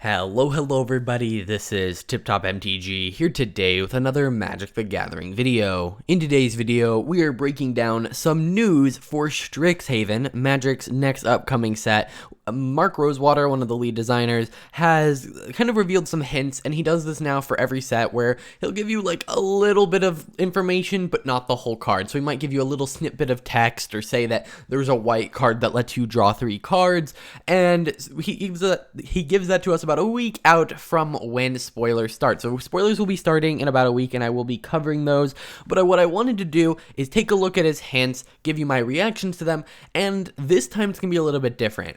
Hello everybody, this is Tip Top MTG here today with another Magic the Gathering video. In today's video, we are breaking down some news for Strixhaven, Magic's next upcoming set. Mark Rosewater, one of the lead designers, has kind of revealed some hints, and he does this now for every set where he'll give you like a little bit of information, but not the whole card. So he might give you a little snippet of text or say that there's a white card that lets you draw 3 cards, and he gives that to us about a week out from when spoilers start. So spoilers will be starting in about a week, and I will be covering those. But what I wanted to do is take a look at his hints, give you my reactions to them, and this time it's gonna be a little bit different.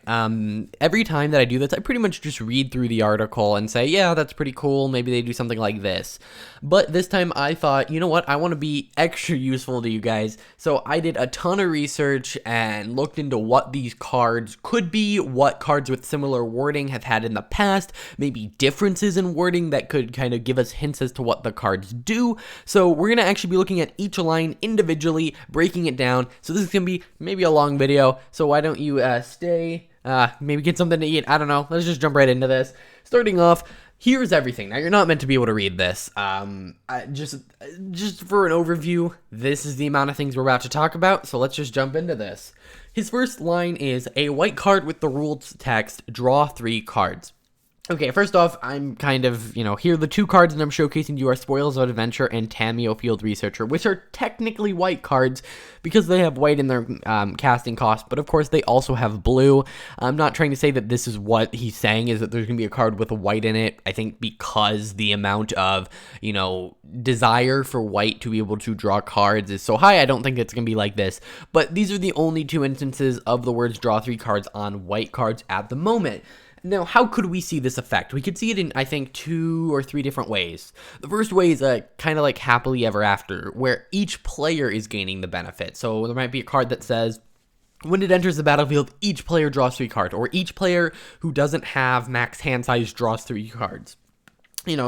Every time that I do this, I pretty much just read through the article and say, yeah, that's pretty cool. Maybe they do something like this. But this time I thought, you know what? I want to be extra useful to you guys. So I did a ton of research and looked into what these cards could be, what cards with similar wording have had in the past, maybe differences in wording that could kind of give us hints as to what the cards do. So we're going to actually be looking at each line individually, breaking it down. So this is going to be maybe a long video. So why don't you stay... maybe get something to eat. I don't know. Let's just jump right into this. Starting off, here's everything. Now, you're not meant to be able to read this. Just for an overview, this is the amount of things we're about to talk about, so let's just jump into this. His first line is, a white card with the rules text, draw 3 cards. Okay, first off, I'm kind of, here are the 2 cards that I'm showcasing to you are Spoils of Adventure and Tameo Field Researcher, which are technically white cards because they have white in their casting cost, but of course they also have blue. I'm not trying to say that this is what he's saying, is that there's going to be a card with a white in it. I think because the amount of, desire for white to be able to draw cards is so high, I don't think it's going to be like this. But these are the only 2 instances of the words draw 3 cards on white cards at the moment. Now, how could we see this effect? We could see it in, I think, 2 or 3 different ways. The first way is kind of like Happily Ever After, where each player is gaining the benefit. So there might be a card that says, when it enters the battlefield, each player draws 3 cards, or each player who doesn't have max hand size draws 3 cards.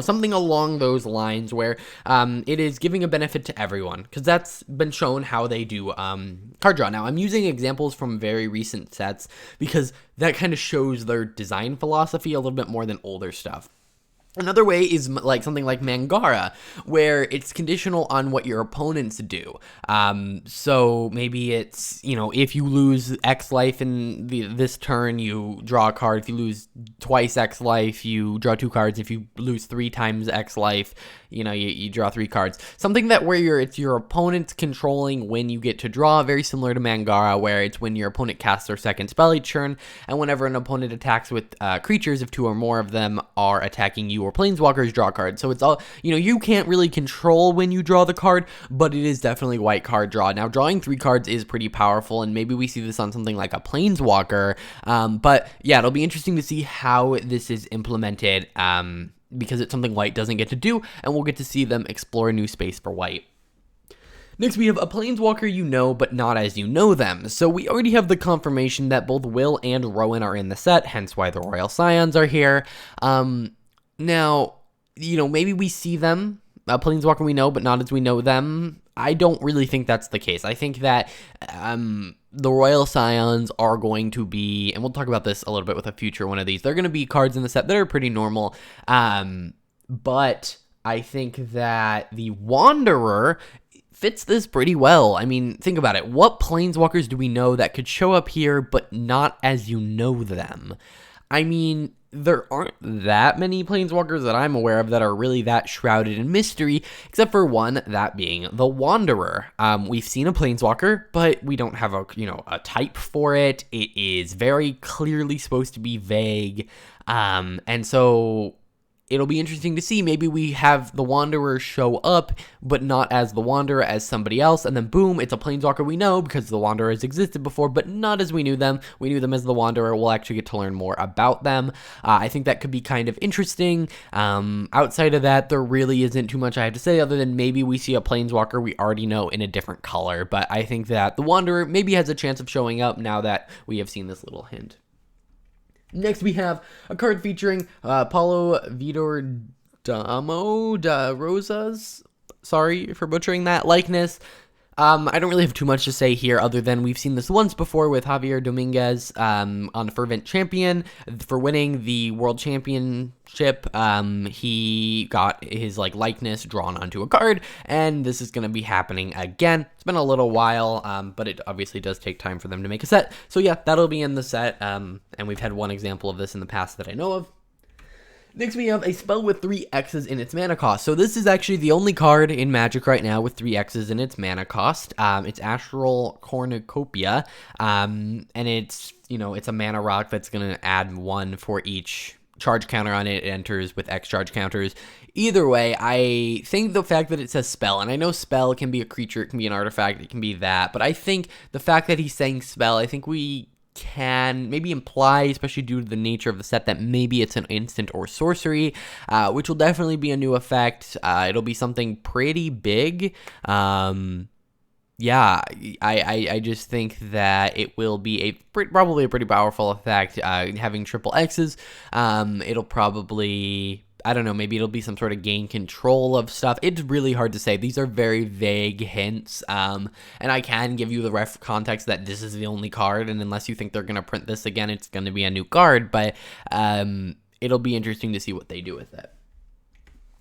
Something along those lines where it is giving a benefit to everyone, because that's been shown how they do card draw. Now, I'm using examples from very recent sets because that kind of shows their design philosophy a little bit more than older stuff. Another way is like something like Mangara, where it's conditional on what your opponents do. So maybe it's, if you lose X life in this turn, you draw a card. If you lose twice X life, you draw 2 cards. If you lose 3 times X life, you draw 3 cards. Something that where it's your opponent's controlling when you get to draw, very similar to Mangara, where it's when your opponent casts their second spell each turn, and whenever an opponent attacks with creatures, if 2 or more of them are attacking you or Planeswalkers, draw cards. So it's all, you can't really control when you draw the card, but it is definitely white card draw. Now, drawing 3 cards is pretty powerful, and maybe we see this on something like a Planeswalker, but yeah, it'll be interesting to see how this is implemented, because it's something white doesn't get to do, and we'll get to see them explore a new space for white. Next, we have a Planeswalker you know, but not as you know them. So we already have the confirmation that both Will and Rowan are in the set, hence why the Royal Scions are here. Now, maybe we see them, a Planeswalker we know, but not as we know them. I don't really think that's the case. I think that the Royal Scions are going to be, and we'll talk about this a little bit with a future one of these, they're going to be cards in the set that are pretty normal, but I think that the Wanderer fits this pretty well. I mean, think about it. What Planeswalkers do we know that could show up here, but not as you know them? I mean, there aren't that many Planeswalkers that I'm aware of that are really that shrouded in mystery, except for one, that being the Wanderer. We've seen a Planeswalker, but we don't have a type for it. It is very clearly supposed to be vague, and so it'll be interesting to see. Maybe we have the Wanderer show up, but not as the Wanderer, as somebody else, and then boom, it's a Planeswalker we know because the Wanderer has existed before, but not as we knew them. We knew them as the Wanderer. We'll actually get to learn more about them. I think that could be kind of interesting. Outside of that, there really isn't too much I have to say other than maybe we see a Planeswalker we already know in a different color, but I think that the Wanderer maybe has a chance of showing up now that we have seen this little hint. Next, we have a card featuring Paulo Vitor Damo da Rosas. Sorry for butchering that likeness. I don't really have too much to say here other than we've seen this once before with Javier Dominguez on Fervent Champion for winning the World Championship. He got his likeness drawn onto a card, and this is going to be happening again. It's been a little while, but it obviously does take time for them to make a set. So yeah, that'll be in the set, and we've had one example of this in the past that I know of. Next, we have a spell with 3 X's in its mana cost. So this is actually the only card in Magic right now with 3 X's in its mana cost. It's Astral Cornucopia, and it's a mana rock that's going to add 1 for each charge counter on it. It enters with X charge counters. Either way, I think the fact that it says spell, and I know spell can be a creature, it can be an artifact, it can be that, but I think the fact that he's saying spell, I think we can maybe imply, especially due to the nature of the set, that maybe it's an instant or sorcery, which will definitely be a new effect. It'll be something pretty big. Yeah, I just think that it will be probably a pretty powerful effect. Having triple X's, it'll probably, I don't know, maybe it'll be some sort of gain control of stuff. It's really hard to say. These are very vague hints, and I can give you the context that this is the only card, and unless you think they're going to print this again, it's going to be a new card, but it'll be interesting to see what they do with it.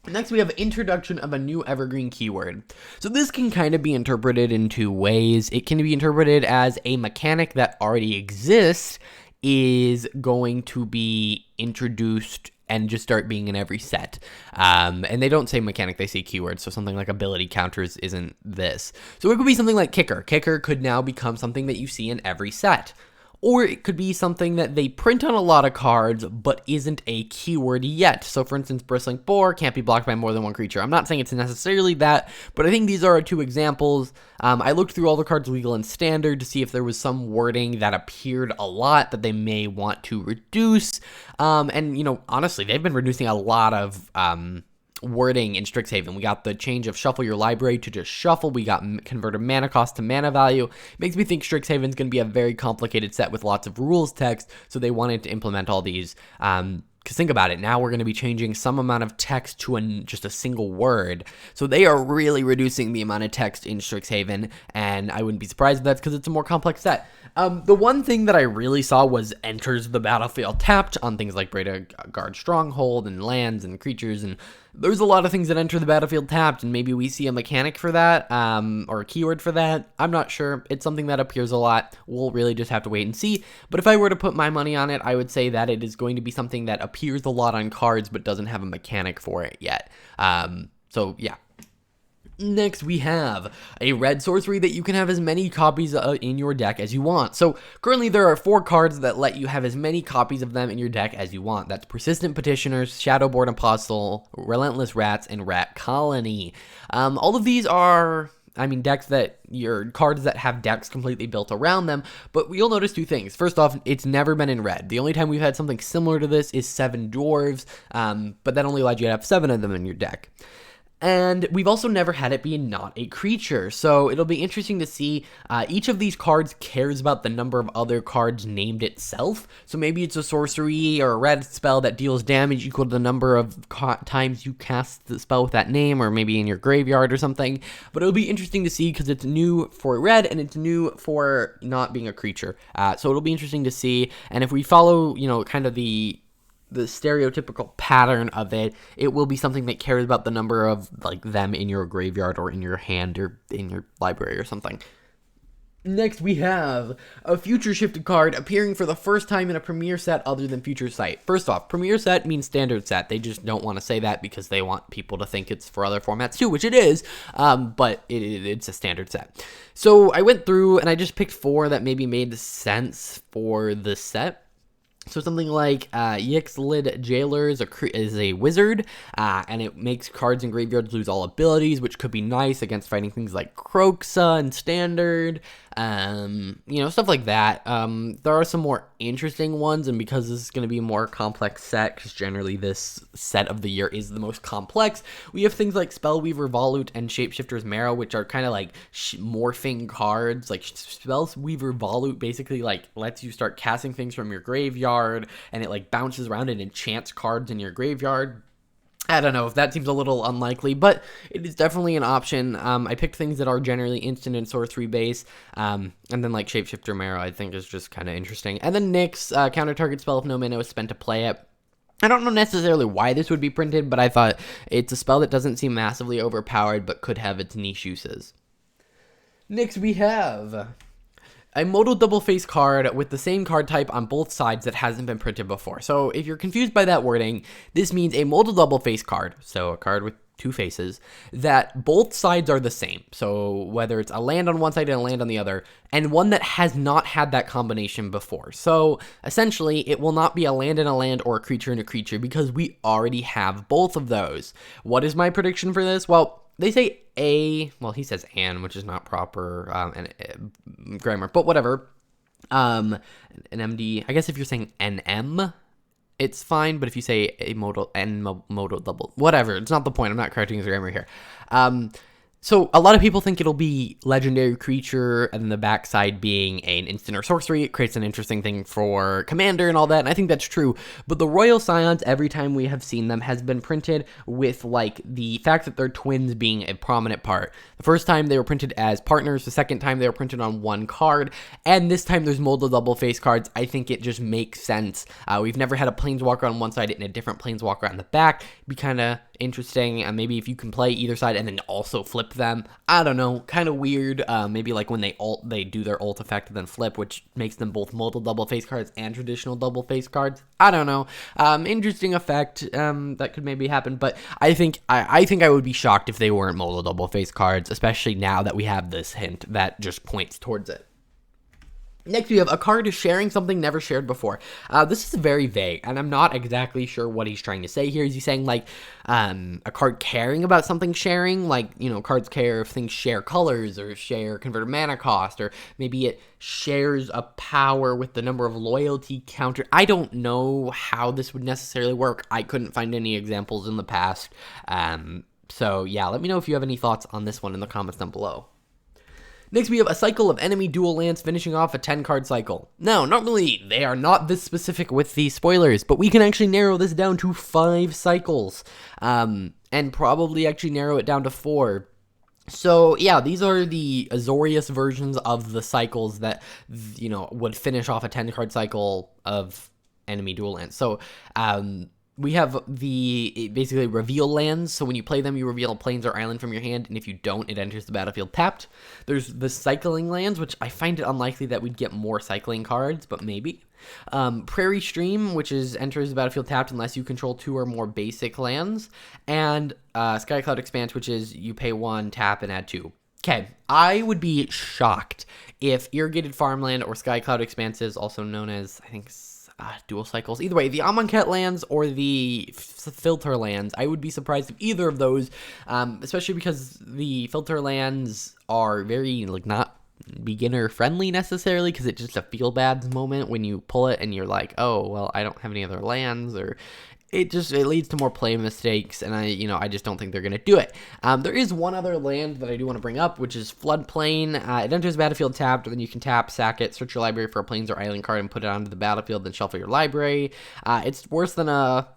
Next, we have introduction of a new evergreen keyword. So this can kind of be interpreted in 2 ways. It can be interpreted as a mechanic that already exists is going to be introduced and just start being in every set. And they don't say mechanic, they say keyword, so something like ability counters isn't this. So it could be something like Kicker. Kicker could now become something that you see in every set. Or it could be something that they print on a lot of cards, but isn't a keyword yet. So for instance, Bristling Boar can't be blocked by more than 1 creature. I'm not saying it's necessarily that, but I think these are 2 examples. I looked through all the cards legal and standard to see if there was some wording that appeared a lot that they may want to reduce. And honestly, they've been reducing a lot of wording in Strixhaven. We got the change of shuffle your library to just shuffle. We got converted mana cost to mana value. It makes me think Strixhaven's going to be a very complicated set with lots of rules text, so they wanted to implement all these. Because think about it, now we're going to be changing some amount of text to just a single word. So they are really reducing the amount of text in Strixhaven, and I wouldn't be surprised if that's because it's a more complex set. The one thing that I really saw was enters the battlefield tapped on things like Breda Guard Stronghold and lands and creatures, and there's a lot of things that enter the battlefield tapped, and maybe we see a mechanic for that, or a keyword for that. I'm not sure. It's something that appears a lot. We'll really just have to wait and see. But if I were to put my money on it, I would say that it is going to be something that appears a lot on cards, but doesn't have a mechanic for it yet. So yeah. Next, we have a red sorcery that you can have as many copies in your deck as you want. So currently there are 4 cards that let you have as many copies of them in your deck as you want. That's Persistent Petitioners, Shadowborn Apostle, Relentless Rats, and Rat Colony. All of these are, decks that cards that have decks completely built around them, but you'll notice 2 things. First off, it's never been in red. The only time we've had something similar to this is 7 Dwarves, but that only allowed you to have 7 of them in your deck. And we've also never had it be not a creature, so it'll be interesting to see. Each of these cards cares about the number of other cards named itself, so maybe it's a sorcery or a red spell that deals damage equal to the number of times you cast the spell with that name, or maybe in your graveyard or something. But it'll be interesting to see because it's new for red and it's new for not being a creature, so it'll be interesting to see. And if we follow, kind of the stereotypical pattern of it, it will be something that cares about the number of them in your graveyard or in your hand or in your library or something. Next, we have a future shifted card appearing for the first time in a premier set other than Future Sight. First off, premier set means standard set. They just don't want to say that because they want people to think it's for other formats too, which it is, but it's a standard set. So I went through and I just picked 4 that maybe made sense for the set. So something like Yix-Lid Jailer is a wizard, and it makes cards in graveyards lose all abilities, which could be nice against fighting things like Kroxa and Standard, stuff like that. There are some more interesting ones, and because this is going to be a more complex set, because generally this set of the year is the most complex, we have things like Spellweaver Volute and Shapeshifter's Marrow, which are kind of like morphing cards. Like Spellweaver Volute basically lets you start casting things from your graveyard, and it bounces around and enchants cards in your graveyard. I don't know if that seems a little unlikely, but it is definitely an option. I picked things that are generally instant and sorcery base, and then like Shapeshifter Marrow I think is just kind of interesting. And then Nyx, counter target spell if no mana was spent to play it. I don't know necessarily why this would be printed, but I thought it's a spell that doesn't seem massively overpowered, but could have its niche uses. Next we have a modal double face card with the same card type on both sides that hasn't been printed before. So if you're confused by that wording, this means a modal double face card, so a card with two faces, that both sides are the same. So whether it's a land on one side and a land on the other, and one that has not had that combination before. So essentially, it will not be a land and a land or a creature and a creature because we already have both of those. What is my prediction for this? Well, they say he says an, which is not proper grammar, but whatever. An MD, I guess if you're saying NM, it's fine, but if you say a modal, modal double, whatever, it's not the point. I'm not correcting his grammar here. So a lot of people think it'll be legendary creature, and then the backside being an instant or sorcery. It creates an interesting thing for commander and all that, and I think that's true. But the Royal Scions, every time we have seen them, has been printed with like the fact that they're twins being a prominent part. The first time they were printed as partners, the second time they were printed on one card, and this time there's multiple double face cards. I think it just makes sense. We've never had a Planeswalker on one side and a different Planeswalker on the back. It'd be kind of interesting, and maybe if you can play either side and then also flip them, I don't know, kind of weird. Maybe like when they do their ult effect and then flip, which makes them both multiple double face cards and traditional double face cards. I don't know. Interesting effect that could maybe happen, but I think I would be shocked if they weren't multiple double face cards, especially now that we have this hint that just points towards it. Next, we have a card sharing something never shared before. This is very vague, and I'm not exactly sure what he's trying to say here. Is he saying, like, a card caring about something sharing? Like, you know, cards care if things share colors or share converted mana cost, or maybe it shares a power with the number of loyalty counter. I don't know how this would necessarily work. I couldn't find any examples in the past. So, yeah, let me know if you have any thoughts on this one in the comments down below. Next, we have a cycle of enemy dual lands finishing off a 10-card cycle. Now, normally, they are not this specific with the spoilers, but we can actually narrow this down to 5 cycles, and probably actually narrow it down to 4. So, yeah, these are the Azorius versions of the cycles that, you know, would finish off a 10-card cycle of enemy dual lands. So, we have the basically reveal lands. So when you play them, you reveal a plains or island from your hand, and if you don't, it enters the battlefield tapped. There's the cycling lands, which I find it unlikely that we'd get more cycling cards, but maybe. Prairie Stream, which enters the battlefield tapped unless you control 2 or more basic lands. And Skycloud Expanse, which is you pay 1, tap, and add 2. Okay, I would be shocked if Irrigated Farmland or Skycloud Expanses, also known as, I think, dual cycles. Either way, the Amonkhet lands or the filter lands, I would be surprised if either of those, especially because the filter lands are very, like, not beginner friendly necessarily, because it's just a feel bad moment when you pull it and you're like, oh, well, I don't have any other lands, or it leads to more play mistakes, and I just don't think they're going to do it. There is one other land that I do want to bring up, which is Floodplain. It enters the battlefield tapped, and then you can tap, sack it, search your library for a plains or island card, and put it onto the battlefield, then shuffle your library. It's worse than a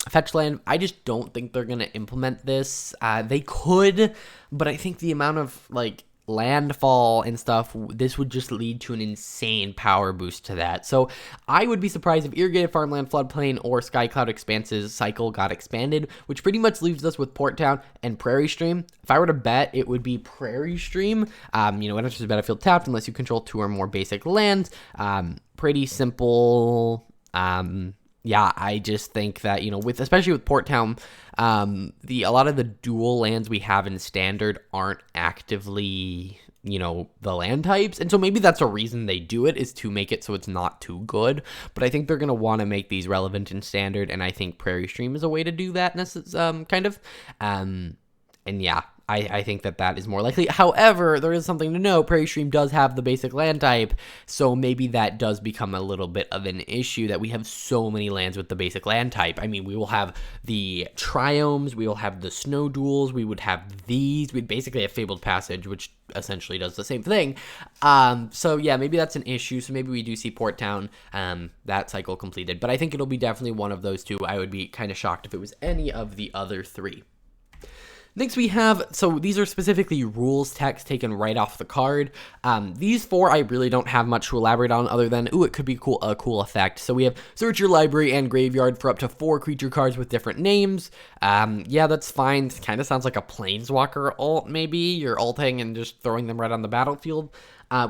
fetch land. I just don't think they're going to implement this. They could, but I think the amount of, like, landfall and stuff, this would just lead to an insane power boost to that. So I would be surprised if Irrigated Farmland, Floodplain, or Skycloud Expanses cycle got expanded, which pretty much leaves us with Port Town and Prairie Stream. If I were to bet, it would be Prairie Stream. It enters the battlefield tapped unless you control 2 or more basic lands. Pretty simple. Yeah, I just think that, especially with Port Town, a lot of the dual lands we have in Standard aren't actively, the land types. And so maybe that's a reason they do it, is to make it so it's not too good. But I think they're going to want to make these relevant in Standard, and I think Prairie Stream is a way to do that, kind of. And yeah, I think that is more likely. However, there is something to know. Prairie Stream does have the basic land type, so maybe that does become a little bit of an issue that we have so many lands with the basic land type. I mean, we will have the Triomes, we will have the Snow Duels, we would have these. We'd basically have Fabled Passage, which essentially does the same thing. So yeah, maybe that's an issue. So maybe we do see Port Town, that cycle completed. But I think it'll be definitely one of those two. I would be kind of shocked if it was any of the other three. Next we have, so these are specifically rules text taken right off the card. These four I really don't have much to elaborate on other than, it could be a cool effect. So we have search your library and graveyard for up to 4 creature cards with different names. Yeah, that's fine. It kind of sounds like a Planeswalker ult maybe. You're ulting and just throwing them right on the battlefield.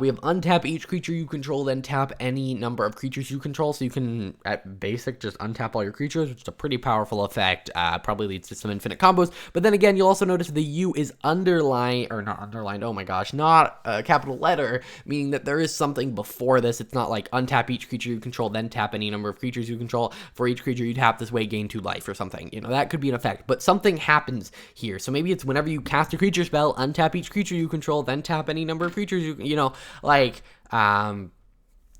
We have untap each creature you control, then tap any number of creatures you control. So you can, at basic, just untap all your creatures, which is a pretty powerful effect. Probably leads to some infinite combos. But then again, you'll also notice the U is underlined, or not underlined, oh my gosh, not a capital letter, meaning that there is something before this. It's not like untap each creature you control, then tap any number of creatures you control. For each creature you tap this way, gain 2 life or something. You know, that could be an effect. But something happens here. So maybe it's whenever you cast a creature spell, untap each creature you control, then tap any number of creatures you know, like,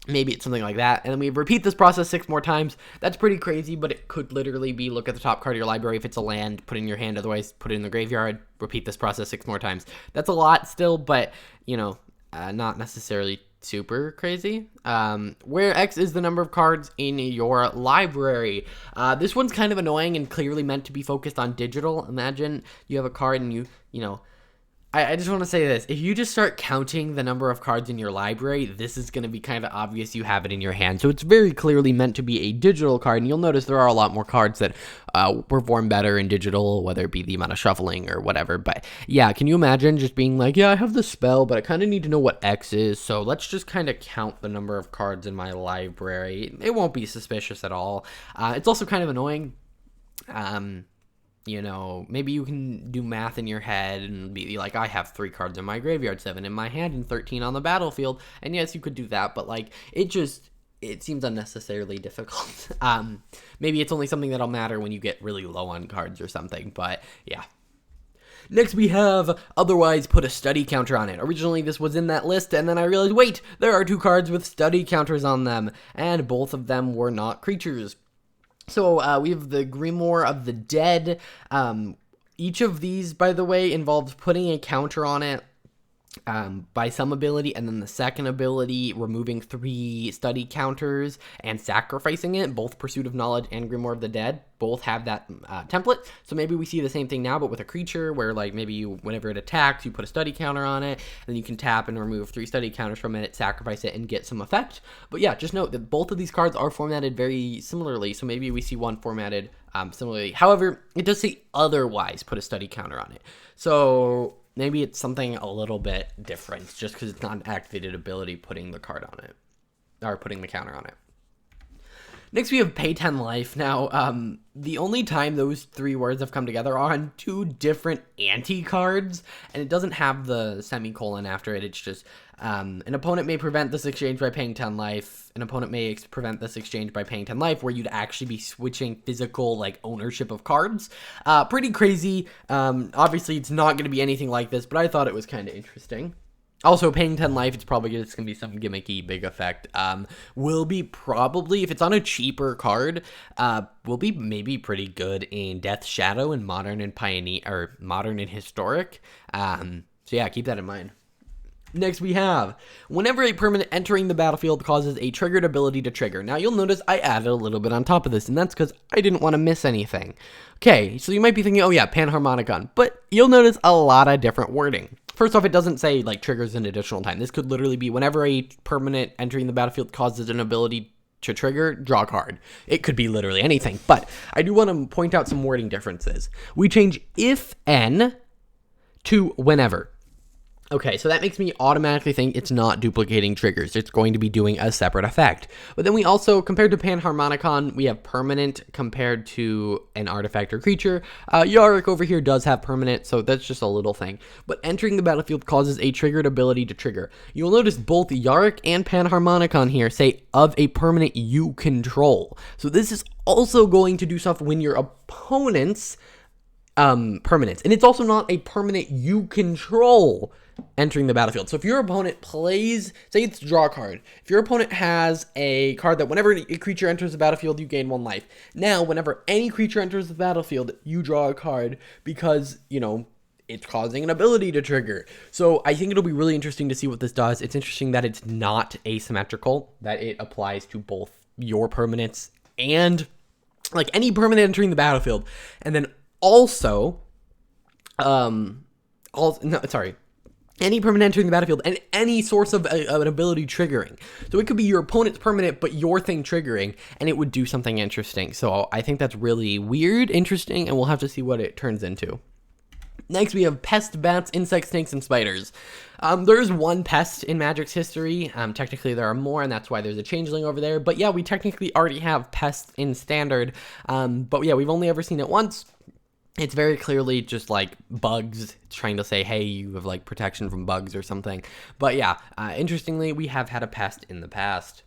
maybe it's something like that. And then we repeat this process 6 more times. That's pretty crazy, but it could literally be, look at the top card of your library. If it's a land, put it in your hand. Otherwise, put it in the graveyard. Repeat this process 6 more times. That's a lot still, but, you know, not necessarily super crazy. Where X is the number of cards in your library. This one's kind of annoying and clearly meant to be focused on digital. Imagine you have a card and you know, I just want to say this. If you just start counting the number of cards in your library, this is going to be kind of obvious you have it in your hand. So it's very clearly meant to be a digital card, and you'll notice there are a lot more cards that perform better in digital, whether it be the amount of shuffling or whatever. But yeah, can you imagine just being like, yeah, I have the spell, but I kind of need to know what X is, so let's just kind of count the number of cards in my library. It won't be suspicious at all. It's also kind of annoying. You know, maybe you can do math in your head and be like, I have 3 cards in my graveyard, 7 in my hand, and 13 on the battlefield. And yes, you could do that, but like, it seems unnecessarily difficult. Maybe it's only something that'll matter when you get really low on cards or something, but yeah. Next we have otherwise put a study counter on it. Originally this was in that list, and then I realized, wait, there are 2 cards with study counters on them, and both of them were not creatures. So we have the Grimoire of the Dead. Each of these, by the way, involves putting a counter on it by some ability, and then the second ability removing 3 study counters and sacrificing it. Both Pursuit of Knowledge and Grimoire of the Dead both have that template. So maybe we see the same thing now, but with a creature where, like, maybe you, whenever it attacks, you put a study counter on it, and then you can tap and remove 3 study counters from it, sacrifice it, and get some effect. But yeah, just note that both of these cards are formatted very similarly, so maybe we see one formatted similarly. However, it does say otherwise put a study counter on it. So maybe it's something a little bit different, just because it's not an activated ability putting the card on it, or putting the counter on it. Next, we have pay 10 life. Now, the only time those 3 words have come together are on 2 different anti-cards, and it doesn't have the semicolon after it. It's just, an opponent may prevent this exchange by paying 10 life. An opponent may prevent this exchange by paying 10 life, where you'd actually be switching physical, like, ownership of cards. Pretty crazy. Obviously, it's not going to be anything like this, but I thought it was kind of interesting. Also, paying 10 life, it's probably going to be some gimmicky big effect. Will be probably, if it's on a cheaper card, will be maybe pretty good in Death Shadow and Modern and Pioneer, or Modern and Historic. So yeah, keep that in mind. Next we have, whenever a permanent entering the battlefield causes a triggered ability to trigger. Now you'll notice I added a little bit on top of this, and that's because I didn't want to miss anything. Okay, so you might be thinking, oh yeah, Panharmonicon, but you'll notice a lot of different wording. First off, it doesn't say, like, triggers an additional time. This could literally be whenever a permanent entering the battlefield causes an ability to trigger, draw a card. It could be literally anything, but I do want to point out some wording differences. We change if n to whenever. Okay, so that makes me automatically think it's not duplicating triggers. It's going to be doing a separate effect. But then we also, compared to Panharmonicon, we have permanent compared to an artifact or creature. Yarick over here does have permanent, so that's just a little thing. But entering the battlefield causes a triggered ability to trigger. You'll notice both Yarick and Panharmonicon here say of a permanent you control. So this is also going to do stuff when your opponents permanents. And it's also not a permanent you control entering the battlefield. So if your opponent plays, say it's a draw card. If your opponent has a card that whenever a creature enters the battlefield, you gain 1 life. Now, whenever any creature enters the battlefield, you draw a card because, you know, it's causing an ability to trigger. So I think it'll be really interesting to see what this does. It's interesting that it's not asymmetrical, that it applies to both your permanents and like any permanent entering the battlefield. And then also, any permanent entering the battlefield and any source of an ability triggering. So it could be your opponent's permanent, but your thing triggering, and it would do something interesting. So I think that's really weird, interesting, and we'll have to see what it turns into. Next, we have pest, bats, insects, snakes, and spiders. There's 1 pest in Magic's history. Technically, there are more, and that's why there's a changeling over there. But yeah, we technically already have pests in standard. But yeah, we've only ever seen it once. It's very clearly just like bugs. It's trying to say, hey, you have like protection from bugs or something. But yeah, interestingly, we have had a pest in the past.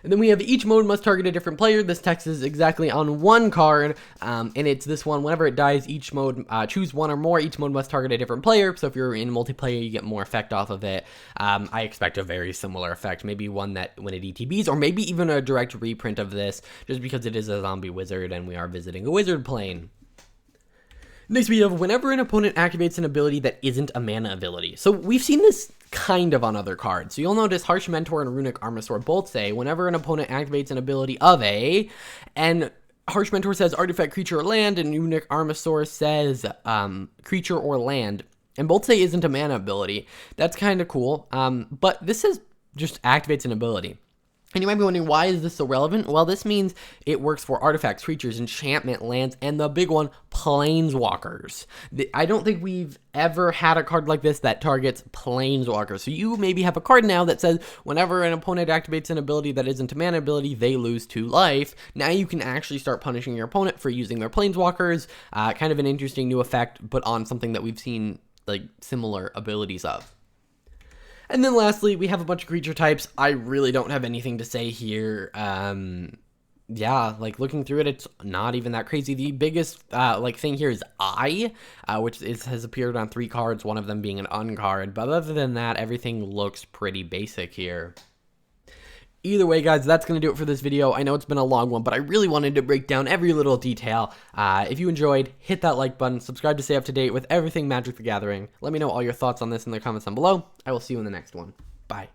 And then we have each mode must target a different player. This text is exactly on 1 card, and it's this one. Whenever it dies, each mode, choose 1 or more. Each mode must target a different player. So if you're in multiplayer, you get more effect off of it. I expect a very similar effect, maybe one that when it ETBs, or maybe even a direct reprint of this, just because it is a zombie wizard and we are visiting a wizard plane. Next, we have whenever an opponent activates an ability that isn't a mana ability. So we've seen this kind of on other cards. So you'll notice Harsh Mentor and Runic Armasaur both say whenever an opponent activates an ability of a, and Harsh Mentor says artifact, creature, or land, and Runic Armasaur says creature or land, and both say isn't a mana ability. That's kind of cool. But this says just activates an ability. And you might be wondering, why is this so relevant? Well, this means it works for artifacts, creatures, enchantment, lands, and the big one, planeswalkers. I don't think we've ever had a card like this that targets planeswalkers. So you maybe have a card now that says whenever an opponent activates an ability that isn't a mana ability, they lose 2 life. Now you can actually start punishing your opponent for using their planeswalkers. Kind of an interesting new effect, but on something that we've seen like similar abilities of. And then lastly, we have a bunch of creature types. I really don't have anything to say here. Yeah, like looking through it, it's not even that crazy. The biggest thing here is which has appeared on 3 cards, one of them being an uncard. But other than that, everything looks pretty basic here. Either way, guys, that's going to do it for this video. I know it's been a long one, but I really wanted to break down every little detail. If you enjoyed, hit that like button, subscribe to stay up to date with everything Magic the Gathering. Let me know all your thoughts on this in the comments down below. I will see you in the next one. Bye.